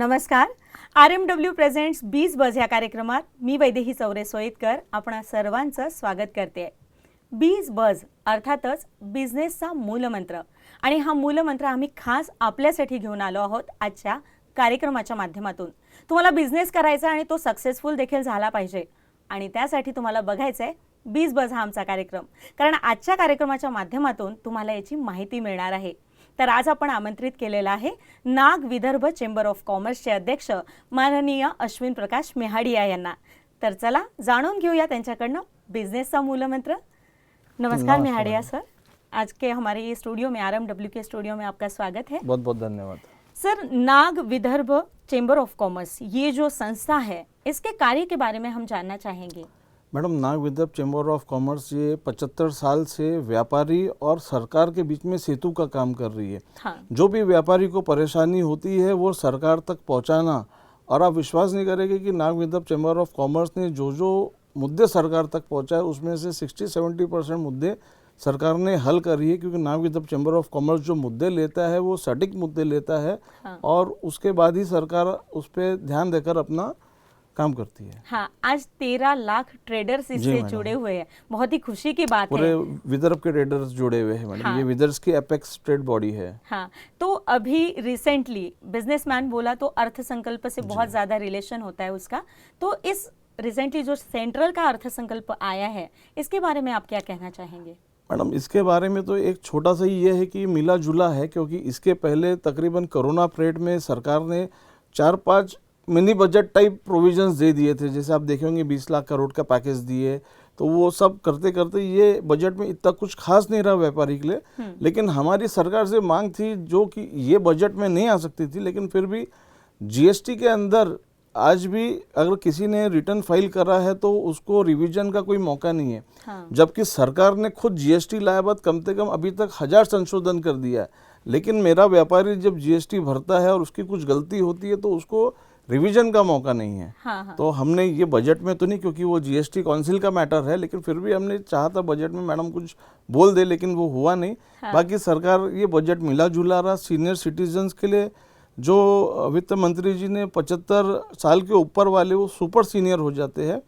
नमस्कार. RMW presents 20 बज या कार्यक्रमात मी वैदेही चौरे सोयतकर आपणा सर्वांचं स्वागत करते. 20 बज अर्थातच बिझनेसचा मूलमंत्र आणि हा मूलमंत्र आम्ही खास आपल्यासाठी घेऊन आलो आहोत आजच्या कार्यक्रमाच्या माध्यमातून. तुम्हाला बिझनेस करायचा आणि तो सक्सेसफुल देखील झाला पाहिजे आणि त्यासाठी तुम्हाला बघायचंय 20 बज हा आमचा कार्यक्रम, कारण आजच्या कार्यक्रमाच्या माध्यमातून तुम्हाला याची माहिती मिळणार आहे. तर आज आपण आमंत्रित केलेला आहे नाग विदर्भ चेंबर ऑफ कॉमर्सचे अध्यक्ष माननीय अश्विन प्रकाश मेहाडिया यांना. तर चला जाणून घेऊया त्यांच्याकडनं बिझनेसचा मूलमंत्र. नमस्कार मेहाडिया सर, आज के हमारे ये स्टूडियो में RMW के स्टूडियो में आपका स्वागत है. बहुत बहुत धन्यवाद sir. Nag Vidarbha chamber of commerce ये जो संस्था है इसके कार्य के बारे में हम जानना चाहेंगे. Madam, Nag Vidarbha chamber of commerce ये 75 साल से व्यापारी और सरकार के बीच में सेतु का काम कर रही है. हाँ. जो भी व्यापारी को परेशानी होती है वो सरकार तक पहुंचाना, और आप विश्वास नहीं करेंगे कि Nag Vidarbha chamber of commerce ने जो जो मुद्दे सरकार तक पहुंचाए उसमें से 60-70% मुद्दे सरकार ने हल करी है, क्योंकि Nag Vidarbha chamber of commerce जो मुद्दे लेता है वो सटीक मुद्दे लेता है. हाँ. और उसके बाद ही सरकार उस पर ध्यान देकर अपना काम करती है. हाँ, आज 13 लाख ट्रेडर्स इससे जुड़े हुए हैं. बहुत ही खुशी की बात है. पूरे विदर्भ के ट्रेडर्स जुड़े हुए हैं मैडम. हाँ. ये विदर्भ की एपेक्स ट्रेड बॉडी है. हाँ, तो अभी रिसेंटली बिजनेसमैन बोला तो अर्थसंकल्प से बहुत ज्यादा रिलेशन होता है उसका. तो इस रिसेंटली जो सेंट्रल का अर्थसंकल्प आया है इसके बारे में आप क्या कहना चाहेंगे. मैडम, इसके बारे में तो एक छोटा सा ही ये है कि मिला जुला है, क्योंकि इसके पहले तकरीबन कोरोना पीरियड में सरकार ने 4-5 मिनी बजट टाइप प्रोविजंस दे दिए थे. जैसे आप देखे होंगे 20 लाख करोड़ का पैकेज दिए, तो वो सब करते करते ये बजट में इतना कुछ खास नहीं रहा व्यापारी के लिए. लेकिन हमारी सरकार से मांग थी जो कि ये बजट में नहीं आ सकती थी, लेकिन फिर भी जीएसटी के अंदर आज भी अगर किसी ने रिटर्न फाइल करा है तो उसको रिवीजन का कोई मौका नहीं है. हाँ. जबकि सरकार ने खुद जीएसटी लाए बाद कम से कम अभी तक 1000 संशोधन कर दिया है. लेकिन मेरा व्यापारी जब जीएसटी भरता है और उसकी कुछ गलती होती है तो उसको रिवीजन का मौका नहीं है. हाँ. तो हमने ये बजट में तो नहीं, क्योंकि वो जीएसटी काउंसिल का मैटर है, लेकिन फिर भी हमने चाहा था बजट में मैडम कुछ बोल दे, लेकिन वो हुआ नहीं. हाँ. बाकी सरकार ये बजट मिला जुला रहा. सीनियर सिटीजन्स के लिए जो वित्त मंत्री जी ने 75 साल के ऊपर वाले वो सुपर सीनियर हो जाते हैं,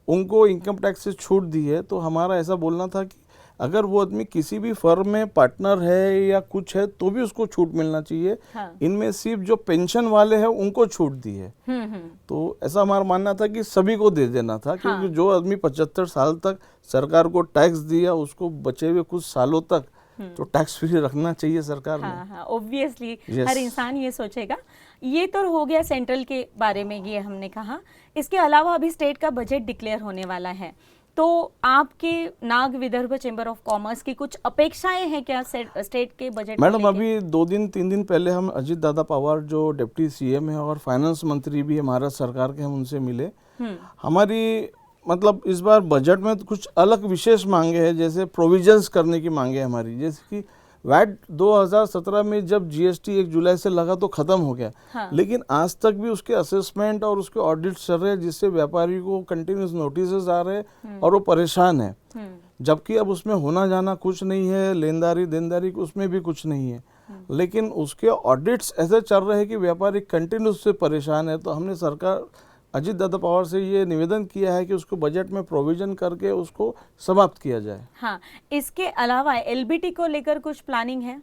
उनको इनकम टैक्स से छूट दी है. तो हमारा ऐसा बोलना था कि अगर वो आदमी किसी भी फर्म में पार्टनर है या कुछ है तो भी उसको छूट मिलना चाहिए. हाँ. इनमें सिर्फ जो पेंशन वाले हैं उनको छूट दी है. तो ऐसा हमारा मानना था कि सभी को दे देना था, क्योंकि हाँ. जो आदमी 75 साल तक सरकार को टैक्स दिया उसको बचे हुए कुछ सालों तक तो टैक्स फ्री रखना चाहिए सरकार हाँ. ने. हाँ, ऑब्वियसली Yes. हर इंसान ये सोचेगा. ये तो हो गया सेंट्रल के बारे में, ये हमने कहा. इसके अलावा अभी स्टेट का बजट डिक्लेयर होने वाला है, तो आपके Nag Vidarbha chamber of commerce की कुछ अपेक्षाएं हैं क्या स्टेट के बजट? मैडम, अभी 2-3 दिन पहले हम अजीत दादा पवार जो डिप्टी सीएम है और फाइनेंस मंत्री भी हमारा सरकार के, हम उनसे मिले. हमारी मतलब इस बार बजट में कुछ अलग विशेष मांगे हैं. जैसे प्रोविजंस करने की मांगे हमारी, जैसे कि वैट 2017 में जब जीएसटी 1 जुलाई से लगा तो खत्म हो गया. हाँ. लेकिन आज तक भी उसके असेसमेंट और उसके ऑडिट चल रहे हैं, जिससे व्यापारी को कंटिन्यूस नोटिस आ रहे हैं और वो परेशान है. जबकि अब उसमें होना जाना कुछ नहीं है, लेनदारी देनदारी उसमें भी कुछ नहीं है. लेकिन उसके ऑडिट्स ऐसे चल रहे हैं कि व्यापारी कंटिन्यूस से परेशान है. तो हमने सरकार अजीत दादा पवार से ये निवेदन किया है कि उसको बजट में प्रोविजन करके उसको समाप्त किया जाए. हाँ, इसके अलावा एलबीटी को लेकर कुछ प्लानिंग है?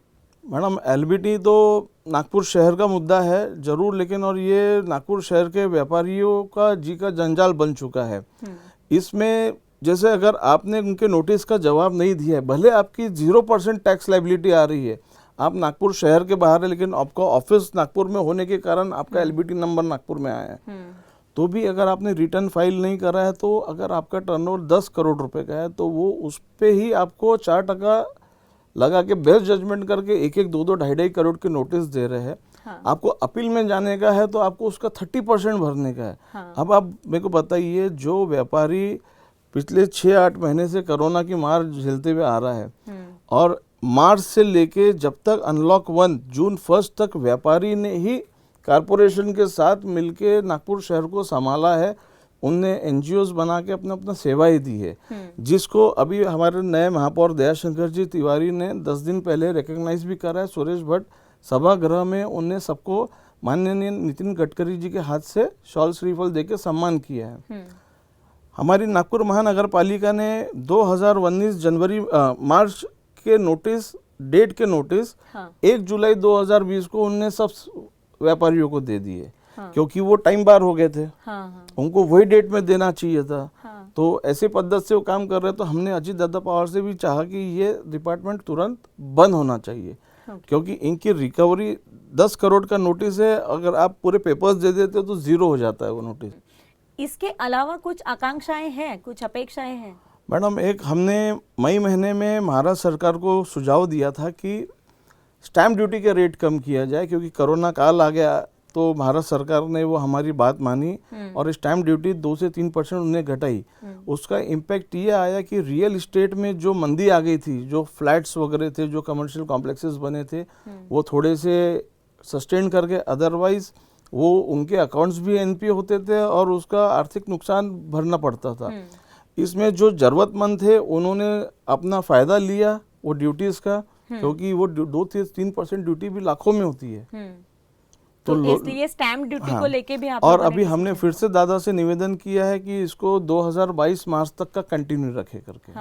मैडम, एलबीटी तो नागपुर शहर का मुद्दा है जरूर, लेकिन और ये नागपुर शहर के व्यापारियों का जी का जंजाल बन चुका है. इसमें जैसे अगर आपने उनके नोटिस का जवाब नहीं दिया है, भले आपकी 0% टैक्स लाइबिलिटी आ रही है, आप नागपुर शहर के बाहर है, लेकिन आपका ऑफिस नागपुर में होने के कारण आपका एलबीटी नंबर नागपुर में आया है, तो भी अगर आपने रिटर्न फाइल नहीं करा है, तो अगर आपका टर्नओवर 10 करोड़ रुपए का है तो वो उस पे ही आपको 4% लगा के बेस्ट जजमेंट करके 1-1, 2-2, 2.5 करोड़ के नोटिस दे रहे हैं. हाँ. आपको अपील में जाने का है तो आपको उसका 30% भरने का है. हाँ. अब आप मेरे को बताइए, जो व्यापारी पिछले 6-8 महीने से कोरोना की मार झेलते हुए आ रहा है, और मार्च से लेके जब तक अनलॉक 1 जून 1 तक व्यापारी ने ही कारपोरेशन के साथ मिलके नागपुर शहर को संभाला है. उनने एनजीओज बना के अपना अपना सेवाएं दी है, जिसको अभी हमारे नए महापौर दयाशंकर जी तिवारी ने 10 दिन पहले रिकॉग्नाइज भी करा है. सुरेश भट्ट सभागृह में उनने सबको माननीय नितिन गडकरी जी के हाथ से शॉल श्रीफल देके सम्मान किया है। हमारी नागपुर महानगर पालिका ने 2019 मार्च के नोटिस, डेट के नोटिस 1 जुलाई 2020 को उनने सब व्यापारियों को दे दिए, क्योंकि वो टाइम बार हो गए थे। उनको वही डेट में देना चाहिए था। तो ऐसी पद्धति से वो काम कर रहे, तो हमने अजीत दादा पवार से भी चाहा कि ये डिपार्टमेंट तुरंत बंद होना चाहिए, क्योंकि इनकी रिकवरी 10 करोड़ का नोटिस है, अगर आप पूरे पेपर्स दे देते हो तो जीरो हो जाता है वो नोटिस। इसके अलावा कुछ आकांक्षाएं हैं, कुछ अपेक्षाएं हैं? मैडम, एक हमने मई महीने में महाराष्ट्र सरकार को सुझाव दिया था कि स्टैम्प ड्यूटी के रेट कम किया जाए, क्योंकि कोरोना काल आ गया तो महाराष्ट्र सरकार ने वो हमारी बात मानी और स्टैम्प ड्यूटी 2 से 3% उन्हें घटाई। उसका इम्पैक्ट ये आया कि रियल इस्टेट में जो मंदी आ गई थी, जो फ्लैट्स वगैरह थे, जो कमर्शियल कॉम्प्लेक्सेस बने थे, वो थोड़े से सस्टेन करके, अदरवाइज वो उनके अकाउंट्स भी एनपीए होते थे और उसका आर्थिक नुकसान भरना पड़ता था। इसमें जो जरूरतमंद थे उन्होंने अपना फ़ायदा लिया वो ड्यूटीज़ का, क्योंकि वो 2 से 3% ड्यूटी भी लाखों में होती है। तो इसलिए स्टैम्प ड्यूटी को लेके भी आप और अभी हमने फिर से दादा से निवेदन किया है कि इसको 2022 मार्च तक का कंटिन्यू रखे करके।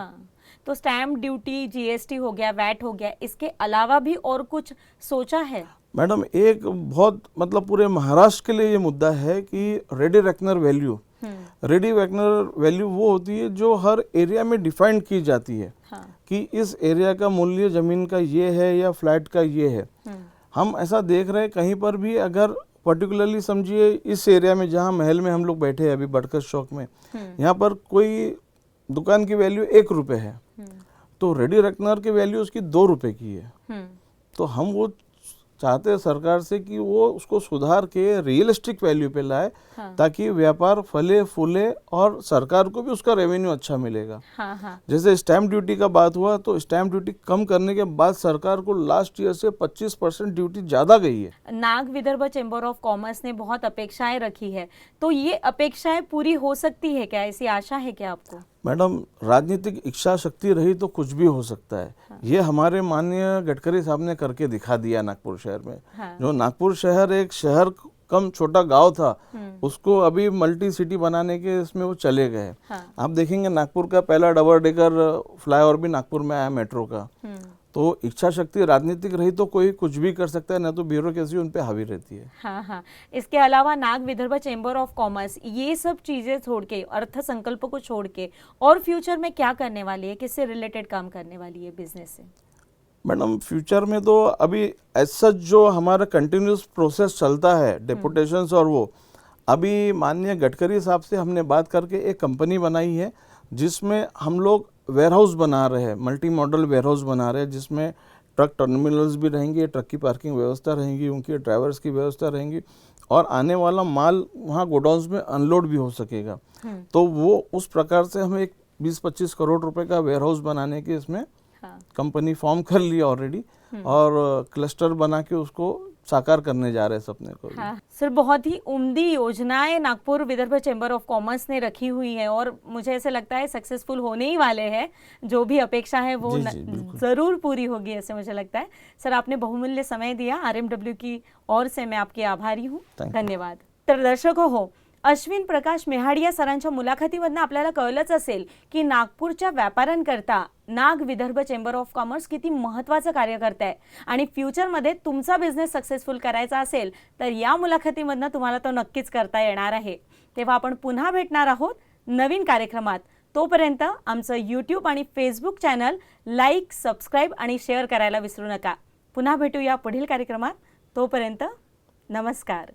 तो स्टैम्प ड्यूटी, जीएसटी हो गया, वैट हो गया, इसके अलावा भी और कुछ सोचा है? मैडम, एक बहुत मतलब पूरे महाराष्ट्र के लिए ये मुद्दा है कि ready reckoner value, ready reckoner value वो होती है जो हर एरिया में डिफाइन की जाती है कि इस एरिया का मूल्य जमीन का ये है या फ्लैट का ये है। हम ऐसा देख रहे हैं कहीं पर भी, अगर पर्टिकुलरली समझिए इस एरिया में जहाँ महल में हम लोग बैठे हैं अभी बड़कस चौक में, यहाँ पर कोई दुकान की वैल्यू 1 रुपये है, तो रेडी रेकनर की वैल्यू उसकी 2 रुपये की है। तो हम वो चाहते हैं सरकार से कि वो उसको सुधार के रियलिस्टिक वैल्यू पे लाए, ताकि व्यापार फले फूले और सरकार को भी उसका रेवेन्यू अच्छा मिलेगा। जैसे स्टैम्प ड्यूटी का बात हुआ, तो स्टैम्प ड्यूटी कम करने के बाद सरकार को लास्ट ईयर से 25% ड्यूटी ज्यादा गई है। Nag Vidarbha chamber of commerce ने बहुत अपेक्षाएं रखी है, तो ये अपेक्षाएं पूरी हो सकती है क्या? ऐसी आशा है क्या आपको? मैडम, राजनीतिक इच्छा शक्ति रही तो कुछ भी हो सकता है। ये हमारे माननीय गडकरी साहब ने करके दिखा दिया नागपुर शहर में। जो नागपुर शहर एक शहर कम छोटा गांव था, उसको अभी मल्टी सिटी बनाने के इसमें वो चले गए। आप देखेंगे नागपुर का पहला डबल डेकर फ्लाईओवर भी नागपुर में आया, मेट्रो का। तो इच्छा शक्ति राजनीतिक रही तो कोई कुछ भी कर सकता है, न तो ब्यूरोक्रेसी उन पे हावी रहती है। इसके अलावा Nag Vidarbha chamber of commerce ये सब चीजें छोड़ के, अर्थ संकल्प को छोड़ के और फ्यूचर में क्या करने वाली है? किससे रिलेटेड काम करने वाली है बिजनेस से? मैडम, फ्यूचर में तो अभी ऐसा जो हमारा कंटिन्यूस प्रोसेस चलता है डेपुटेशंस, और वो अभी माननीय गडकरी साहब से हमने बात करके एक कंपनी बनाई है जिसमें हम लोग वेयरहाउस बना रहे हैं, मल्टी मॉडल वेयरहाउस बना रहे हैं, जिसमें ट्रक टर्मिनल्स भी रहेंगे, ट्रक की पार्किंग व्यवस्था रहेंगी, उनकी ड्राइवर्स की व्यवस्था रहेंगी, और आने वाला माल वहाँ गोडाउन्स में अनलोड भी हो सकेगा। तो वो उस प्रकार से हम एक 20-25 करोड़ रुपए का वेयरहाउस बनाने की इसमें कंपनी फॉर्म कर ली ऑलरेडी, और क्लस्टर बना के उसको साकार करने जा रहे हैं सपने को। सर, बहुत ही उम्दी योजनाएं Nagpur Vidarbha chamber of commerce ने रखी हुई है, और मुझे ऐसे लगता है सक्सेसफुल होने ही वाले हैं। जो भी अपेक्षा है वो जरूर पूरी होगी, ऐसे मुझे लगता है। सर, आपने बहुमूल्य समय दिया, RMW की ओर से मैं आपकी आभारी हूँ। धन्यवाद। तर दर्शको हो, अश्विन प्रकाश मेहाडिया सरांच्या मुलाखतीमधनं आपल्याला कळलंच असेल की नागपूरच्या व्यापाऱ्यांकरता Nag Vidarbha chamber of commerce किती महत्त्वाचं कार्य करते आहे, आणि फ्युचरमध्ये तुमचा बिझनेस सक्सेसफुल करायचा असेल तर या मुलाखतीमधनं तुम्हाला तो नक्कीच करता येणार आहे। तेव्हा आपण पुन्हा भेटणार आहोत नवीन कार्यक्रमात। तोपर्यंत आमचं YouTube आणि Facebook चॅनल लाईक, सबस्क्राईब आणि शेअर करायला विसरू नका। पुन्हा भेटूया पुढील कार्यक्रमात। तोपर्यंत नमस्कार।